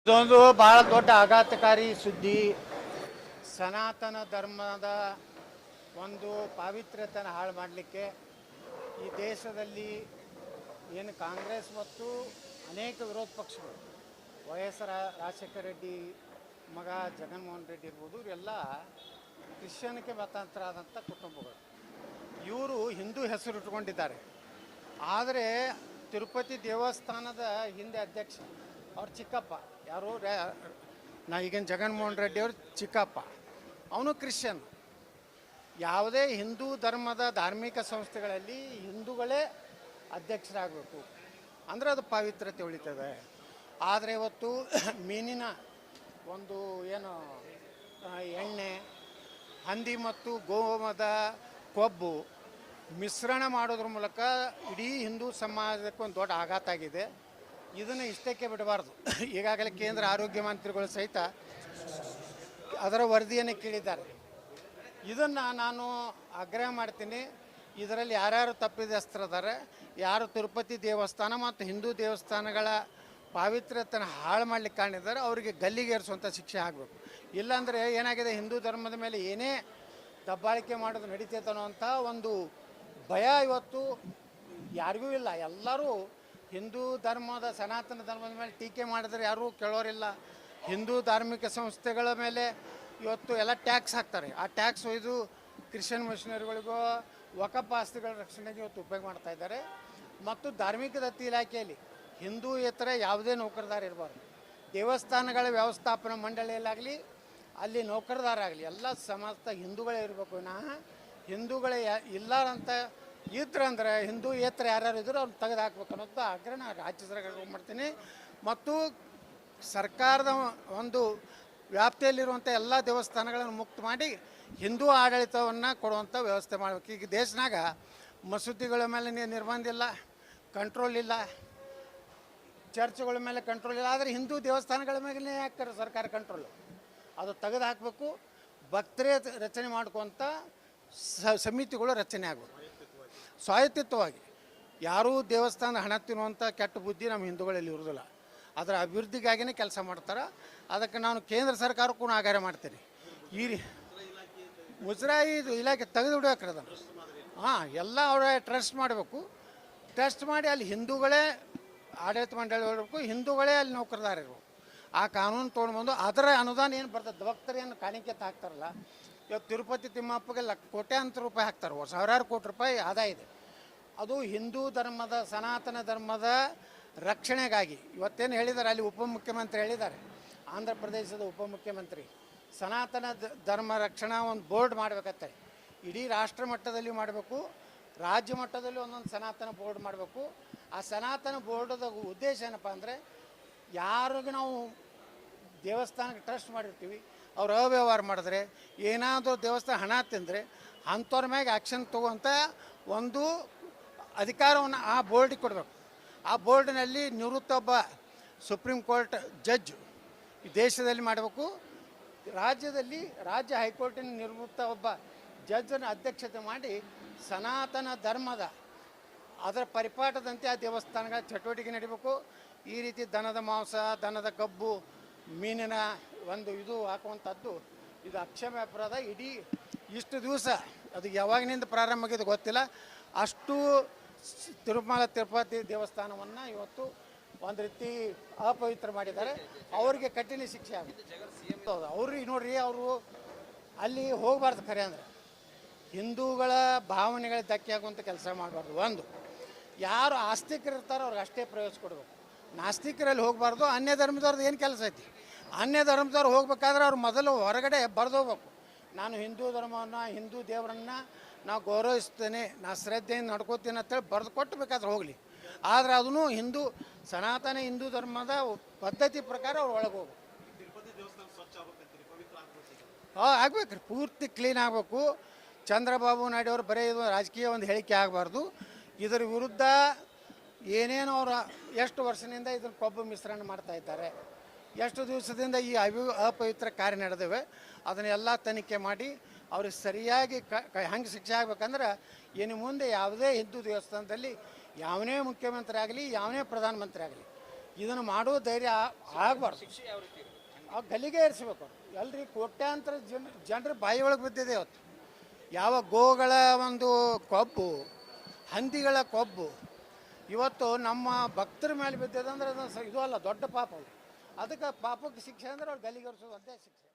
ಇದೊಂದು ಬಹಳ ದೊಡ್ಡ ಆಘಾತಕಾರಿ ಸುದ್ದಿ. ಸನಾತನ ಧರ್ಮದ ಒಂದು ಪಾವಿತ್ರ್ಯತೆನ ಹಾಳು ಮಾಡಲಿಕ್ಕೆ ಈ ದೇಶದಲ್ಲಿ ಏನು ಕಾಂಗ್ರೆಸ್ ಮತ್ತು ಅನೇಕ ವಿರೋಧ ಪಕ್ಷಗಳು, ವೈ.ಎಸ್. ರಾಜಶೇಖರ ರೆಡ್ಡಿ ಮಗ ಜಗನ್ಮೋಹನ್ ರೆಡ್ಡಿ ಇರ್ಬೋದು, ಇವರೆಲ್ಲ ಕ್ರಿಶ್ಚಿಯನ್ಗೆ ಮತಾಂತರ ಆದಂಥ ಕುಟುಂಬಗಳು. ಇವರು ಹಿಂದೂ ಹೆಸರು ಇಟ್ಕೊಂಡಿದ್ದಾರೆ. ಆದರೆ ತಿರುಪತಿ ದೇವಸ್ಥಾನದ ಹಿಂದೆ ಅಧ್ಯಕ್ಷ ಅವ್ರ ಚಿಕ್ಕಪ್ಪ, ಯಾರು ಈಗಿನ ಜಗನ್ಮೋಹನ್ ರೆಡ್ಡಿ ಅವ್ರ ಚಿಕ್ಕಪ್ಪ, ಅವನು ಕ್ರಿಶ್ಚಿಯನ್. ಯಾವುದೇ ಹಿಂದೂ ಧರ್ಮದ ಧಾರ್ಮಿಕ ಸಂಸ್ಥೆಗಳಲ್ಲಿ ಹಿಂದೂಗಳೇ ಅಧ್ಯಕ್ಷರಾಗಬೇಕು ಅಂದರೆ ಅದು ಪಾವಿತ್ರ್ಯತೆ ಉಳಿತದೆ. ಆದರೆ ಇವತ್ತು ಮೀನಿನ ಒಂದು ಏನು ಎಣ್ಣೆ, ಹಂದಿ ಮತ್ತು ಗೋಮದ ಕೊಬ್ಬು ಮಿಶ್ರಣ ಮಾಡೋದ್ರ ಮೂಲಕ ಇಡೀ ಹಿಂದೂ ಸಮಾಜಕ್ಕೆ ಒಂದು ದೊಡ್ಡ ಆಘಾತ ಆಗಿದೆ. ಇದನ್ನು ಇಷ್ಟಕ್ಕೆ ಬಿಡಬಾರ್ದು. ಈಗಾಗಲೇ ಕೇಂದ್ರ ಆರೋಗ್ಯ ಮಂತ್ರಿಗಳು ಸಹಿತ ಅದರ ವರದಿಯನ್ನು ಕೇಳಿದ್ದಾರೆ. ಇದನ್ನು ನಾನು ಆಗ್ರಹ ಮಾಡ್ತೀನಿ, ಇದರಲ್ಲಿ ಯಾರ್ಯಾರು ತಪ್ಪಿತಸ್ಥರಿದ್ದಾರೆ, ಯಾರು ತಿರುಪತಿ ದೇವಸ್ಥಾನ ಮತ್ತು ಹಿಂದೂ ದೇವಸ್ಥಾನಗಳ ಪಾವಿತ್ರ್ಯತೆಯನ್ನು ಹಾಳು ಮಾಡಲಿಕ್ಕೆ ಕಾಣಿದ್ದಾರೆ, ಅವರಿಗೆ ಗಲ್ಲಿಗೇರಿಸುವಂಥ ಶಿಕ್ಷೆ ಆಗಬೇಕು. ಇಲ್ಲಾಂದರೆ ಏನಾಗಿದೆ, ಹಿಂದೂ ಧರ್ಮದ ಮೇಲೆ ಏನೇ ದಬ್ಬಾಳಿಕೆ ಮಾಡೋದು ನಡೀತೈತೆ ಅನ್ನೋಂಥ ಒಂದು ಭಯ ಇವತ್ತು ಯಾರಿಗೂ ಇಲ್ಲ. ಎಲ್ಲರೂ ಹಿಂದೂ ಧರ್ಮದ ಸನಾತನ ಧರ್ಮದ ಮೇಲೆ ಟೀಕೆ ಮಾಡಿದ್ರೆ ಯಾರೂ ಕೇಳೋರಿಲ್ಲ. ಹಿಂದೂ ಧಾರ್ಮಿಕ ಸಂಸ್ಥೆಗಳ ಮೇಲೆ ಇವತ್ತು ಎಲ್ಲ ಟ್ಯಾಕ್ಸ್ ಹಾಕ್ತಾರೆ. ಆ ಟ್ಯಾಕ್ಸ್ ಒಯ್ದು ಕ್ರಿಶ್ಚಿಯನ್ ಮಿಷನರಿಗಳಿಗೂ ವಕಫ್ ಆಸ್ತಿಗಳ ರಕ್ಷಣೆಗೆ ಇವತ್ತು ಉಪಯೋಗ ಮಾಡ್ತಾ ಇದ್ದಾರೆ. ಮತ್ತು ಧಾರ್ಮಿಕ ದತ್ತಿ ಇಲಾಖೆಯಲ್ಲಿ ಹಿಂದೂಯೇತರ ಯಾವುದೇ ನೌಕರದಾರ ಇರಬಾರ್ದು. ದೇವಸ್ಥಾನಗಳ ವ್ಯವಸ್ಥಾಪನಾ ಮಂಡಳಿಯಲ್ಲಾಗಲಿ ಅಲ್ಲಿ ನೌಕರದಾರಾಗಲಿ ಎಲ್ಲ ಸಮಸ್ತ ಹಿಂದೂಗಳೇ ಇರಬೇಕು. ಹಿಂದೂಗಳೇ ಇಲ್ಲಾರಂತ ಇದ್ರಂದ್ರೆ ಹಿಂದೂಯೇತರ ಯಾರ್ಯಾರು ಇದ್ರು ಅವ್ರನ್ನ ತೆಗೆದು ಹಾಕ್ಬೇಕು ಅನ್ನೋದು ಆಗ್ರಹ ನಾನು ರಾಜ್ಯ ಸರ್ಕಾರಕ್ಕೆ ಮಾಡ್ತೀನಿ. ಮತ್ತು ಸರ್ಕಾರದ ಒಂದು ವ್ಯಾಪ್ತಿಯಲ್ಲಿರುವಂಥ ಎಲ್ಲ ದೇವಸ್ಥಾನಗಳನ್ನು ಮುಕ್ತ ಮಾಡಿ ಹಿಂದೂ ಆಡಳಿತವನ್ನು ಕೊಡುವಂಥ ವ್ಯವಸ್ಥೆ ಮಾಡಬೇಕು. ಈಗ ದೇಶನಾಗ ಮಸೂದಿಗಳ ಮೇಲೆ ನಿರ್ಬಂಧ ಇಲ್ಲ, ಕಂಟ್ರೋಲ್ ಇಲ್ಲ, ಚರ್ಚ್ಗಳ ಮೇಲೆ ಕಂಟ್ರೋಲ್ ಇಲ್ಲ. ಆದರೆ ಹಿಂದೂ ದೇವಸ್ಥಾನಗಳ ಮೇಲೆ ಹಾಕ್ತಾರೆ ಸರ್ಕಾರ ಕಂಟ್ರೋಲು. ಅದು ತೆಗೆದು ಹಾಕಬೇಕು. ಭಕ್ತರೇ ರಚನೆ ಮಾಡ್ಕೊತ ಸಮಿತಿಗಳು ರಚನೆ ಆಗಬೇಕು ಸ್ವಾಯತ್ತಿತ್ವವಾಗಿ. ಯಾರೂ ದೇವಸ್ಥಾನ ಹಣ ತಿನ್ನುವಂಥ ಕೆಟ್ಟ ಬುದ್ಧಿ ನಮ್ಮ ಹಿಂದೂಗಳಲ್ಲಿ ಇರೋದಿಲ್ಲ. ಅದರ ಅಭಿವೃದ್ಧಿಗಾಗಿಯೇ ಕೆಲಸ ಮಾಡ್ತಾರೆ. ಅದಕ್ಕೆ ನಾನು ಕೇಂದ್ರ ಸರ್ಕಾರಕ್ಕೂ ಆಗ್ರಹ ಮಾಡ್ತೀನಿ, ಈ ಮುಜರಾಯಿ ಇಲಾಖೆ ತೆಗೆದು ಬಿಡ್ಬೇಕ್ರಿ ಅದನ್ನು. ಎಲ್ಲ ಅವರ ಟ್ರಸ್ಟ್ ಮಾಡಬೇಕು. ಟ್ರಸ್ಟ್ ಮಾಡಿ ಅಲ್ಲಿ ಹಿಂದೂಗಳೇ ಆಡಳಿತ ಮಂಡಳಿ ಇರಬೇಕು, ಹಿಂದೂಗಳೇ ಅಲ್ಲಿ ನೌಕರದಾರ ಇರಬೇಕು. ಆ ಕಾನೂನು ತೊಗೊಂಡ್ಬಂದು ಅದರ ಅನುದಾನ ಏನು ಬರ್ತದೆ, ಭಕ್ತರೇನು ಕಾಣಿಕೆ ಹಾಕ್ತಾರಲ್ಲ, ಇವತ್ತು ತಿರುಪತಿ ತಿಮ್ಮಪ್ಪಗೆ ಕೋಟ್ಯಾಂತರ ರೂಪಾಯಿ ಹಾಕ್ತಾರೆ, ಸಾವಿರಾರು ಕೋಟಿ ರೂಪಾಯಿ ಆದಾಯ ಇದೆ. ಅದು ಹಿಂದೂ ಧರ್ಮದ ಸನಾತನ ಧರ್ಮದ ರಕ್ಷಣೆಗಾಗಿ. ಇವತ್ತೇನು ಹೇಳಿದ್ದಾರೆ ಅಲ್ಲಿ ಉಪಮುಖ್ಯಮಂತ್ರಿ ಹೇಳಿದ್ದಾರೆ, ಆಂಧ್ರ ಪ್ರದೇಶದ ಉಪಮುಖ್ಯಮಂತ್ರಿ, ಸನಾತನ ಧರ್ಮ ರಕ್ಷಣಾ ಒಂದು ಬೋರ್ಡ್ ಮಾಡಬೇಕತ್ತೆ. ಇಡೀ ರಾಷ್ಟ್ರ ಮಟ್ಟದಲ್ಲಿ ಮಾಡಬೇಕು, ರಾಜ್ಯ ಮಟ್ಟದಲ್ಲಿ ಒಂದೊಂದು ಸನಾತನ ಬೋರ್ಡ್ ಮಾಡಬೇಕು. ಆ ಸನಾತನ ಬೋರ್ಡದ ಉದ್ದೇಶ ಏನಪ್ಪ ಅಂದರೆ, ಯಾರಿಗೆ ನಾವು ದೇವಸ್ಥಾನಕ್ಕೆ ಟ್ರಸ್ಟ್ ಮಾಡಿರ್ತೀವಿ ಅವ್ರು ಅವ್ಯವಹಾರ ಮಾಡಿದ್ರೆ, ಏನಾದರೂ ದೇವಸ್ಥಾನ ಹಣ ತಿಂದರೆ ಅಂಥವ್ರ ಮ್ಯಾಗೆ ಆ್ಯಕ್ಷನ್ ತೊಗೊವಂಥ ಒಂದು ಅಧಿಕಾರವನ್ನು ಆ ಬೋರ್ಡಿಗೆ ಕೊಡಬೇಕು. ಆ ಬೋರ್ಡಿನಲ್ಲಿ ನಿವೃತ್ತ ಒಬ್ಬ ಸುಪ್ರೀಂ ಕೋರ್ಟ್ ಜಡ್ಜ್ ಈ ದೇಶದಲ್ಲಿ ಮಾಡಬೇಕು. ರಾಜ್ಯದಲ್ಲಿ ರಾಜ್ಯ ಹೈಕೋರ್ಟಿನ ನಿವೃತ್ತ ಒಬ್ಬ ಜಡ್ಜನ್ನು ಅಧ್ಯಕ್ಷತೆ ಮಾಡಿ ಸನಾತನ ಧರ್ಮದ ಅದರ ಪರಿಪಾಠದಂತೆ ಆ ದೇವಸ್ಥಾನಗಳ ಚಟುವಟಿಕೆ ನಡಿಬೇಕು. ಈ ರೀತಿ ದನದ ಮಾಂಸ, ದನದ ಕಬ್ಬು, ಮೀನಿನ ಒಂದು ಇದು ಹಾಕುವಂಥದ್ದು ಇದು ಅಕ್ಷಮ್ಯ ಅಪರಾಧ. ಇಡೀ ಇಷ್ಟು ದಿವಸ ಅದು ಯಾವಾಗಿನಿಂದ ಪ್ರಾರಂಭ ಆಗಿದೆ ಗೊತ್ತಿಲ್ಲ, ಅಷ್ಟು ತಿರುಪತಿ ದೇವಸ್ಥಾನವನ್ನು ಇವತ್ತು ಒಂದು ರೀತಿ ಅಪವಿತ್ರ ಮಾಡಿದ್ದಾರೆ. ಅವರಿಗೆ ಕಠಿಣ ಶಿಕ್ಷೆ ಆಗುತ್ತೆ. ಅವ್ರಿಗೆ ನೋಡ್ರಿ, ಅವರು ಅಲ್ಲಿ ಹೋಗಬಾರ್ದು. ಖರೆ ಅಂದರೆ ಹಿಂದೂಗಳ ಭಾವನೆಗಳಿಗೆ ಧಕ್ಕೆ ಆಗುವಂಥ ಕೆಲಸ ಮಾಡಬಾರ್ದು. ಒಂದು, ಯಾರು ಆಸ್ತಿಕರು ಇರ್ತಾರೋ ಅವ್ರಿಗೆ ಅಷ್ಟೇ ಪ್ರವೇಶ ಕೊಡಬೇಕು. ನಾಸ್ತಿಕರಲ್ಲಿ ಹೋಗಬಾರ್ದು. ಅನ್ಯ ಧರ್ಮದವ್ರದ್ದು ಏನು ಕೆಲಸ ಐತಿ? ಅನ್ಯ ಧರ್ಮದವ್ರು ಹೋಗ್ಬೇಕಾದ್ರೆ ಅವ್ರು ಮೊದಲು ಹೊರಗಡೆ ಬರೆದೋಗ್ಬೇಕು, ನಾನು ಹಿಂದೂ ಧರ್ಮವನ್ನು, ಹಿಂದೂ ದೇವರನ್ನು ನಾವು ಗೌರವಿಸ್ತೇನೆ, ನಾ ಶ್ರದ್ಧೆಯಿಂದ ನಡ್ಕೋತೀನಿ ಅಂತೇಳಿ ಬರೆದು ಕೊಟ್ಟು ಬೇಕಾದ್ರೆ ಹೋಗಲಿ. ಆದರೆ ಅದನ್ನು ಹಿಂದೂ ಸನಾತನ ಹಿಂದೂ ಧರ್ಮದ ಪದ್ಧತಿ ಪ್ರಕಾರ ಅವ್ರು ಒಳಗೆ ಹೋಗ್ಬೇಕು. ಆಗ್ಬೇಕು ರೀ, ಪೂರ್ತಿ ಕ್ಲೀನ್ ಆಗಬೇಕು. ಚಂದ್ರಬಾಬು ನಾಯ್ಡು ಅವರು ಬರೀ ಇದು ರಾಜಕೀಯ ಒಂದು ಹೇಳಿಕೆ ಆಗಬಾರ್ದು. ಇದರ ವಿರುದ್ಧ ಏನೇನು ಅವರು ಎಷ್ಟು ವರ್ಷದಿಂದ ಇದನ್ನು ಕೊಬ್ಬು ಮಿಶ್ರಣ ಮಾಡ್ತಾ ಇದ್ದಾರೆ, ಎಷ್ಟು ದಿವಸದಿಂದ ಈ ಅಪವಿತ್ರ ಕಾರ್ಯ ನಡೆದಿವೆ, ಅದನ್ನೆಲ್ಲ ತನಿಖೆ ಮಾಡಿ ಅವ್ರಿಗೆ ಸರಿಯಾಗಿ ಹಂಗೆ ಶಿಕ್ಷೆ ಆಗ್ಬೇಕಂದ್ರೆ ಇನ್ನು ಮುಂದೆ ಯಾವುದೇ ಹಿಂದೂ ದೇವಸ್ಥಾನದಲ್ಲಿ ಯಾವನೇ ಮುಖ್ಯಮಂತ್ರಿ ಆಗಲಿ, ಯಾವನೇ ಪ್ರಧಾನಮಂತ್ರಿ ಆಗಲಿ, ಇದನ್ನು ಮಾಡೋ ಧೈರ್ಯ ಆಗಬಾರ್ದು. ಆ ಗಲ್ಲಿಗೆ ಏರಿಸ್ಬೇಕು ಅವ್ರು. ಎಲ್ರಿ ಕೋಟ್ಯಾಂತರ ಜನರ ಬಾಯಿ ಒಳಗೆ ಬಿದ್ದಿದೆ ಇವತ್ತು. ಯಾವ ಗೋಗಳ ಒಂದು ಕೊಬ್ಬು, ಹಂದಿಗಳ ಕೊಬ್ಬು ಇವತ್ತು ನಮ್ಮ ಭಕ್ತರ ಮೇಲೆ ಬಿದ್ದಿದೆ ಅಂದ್ರೆ ಅದು ಇದು ಅಲ್ಲ, ದೊಡ್ಡ ಪಾಪ ಅದು. ಅದಕ್ಕೆ ಪಾಪಕ್ಕೆ ಶಿಕ್ಷೆ ಅಂದ್ರೆ ಅವ್ರು ಗಲ್ಲಿಗೇರಿಸೋದು ಒಂದೇ ಶಿಕ್ಷೆ.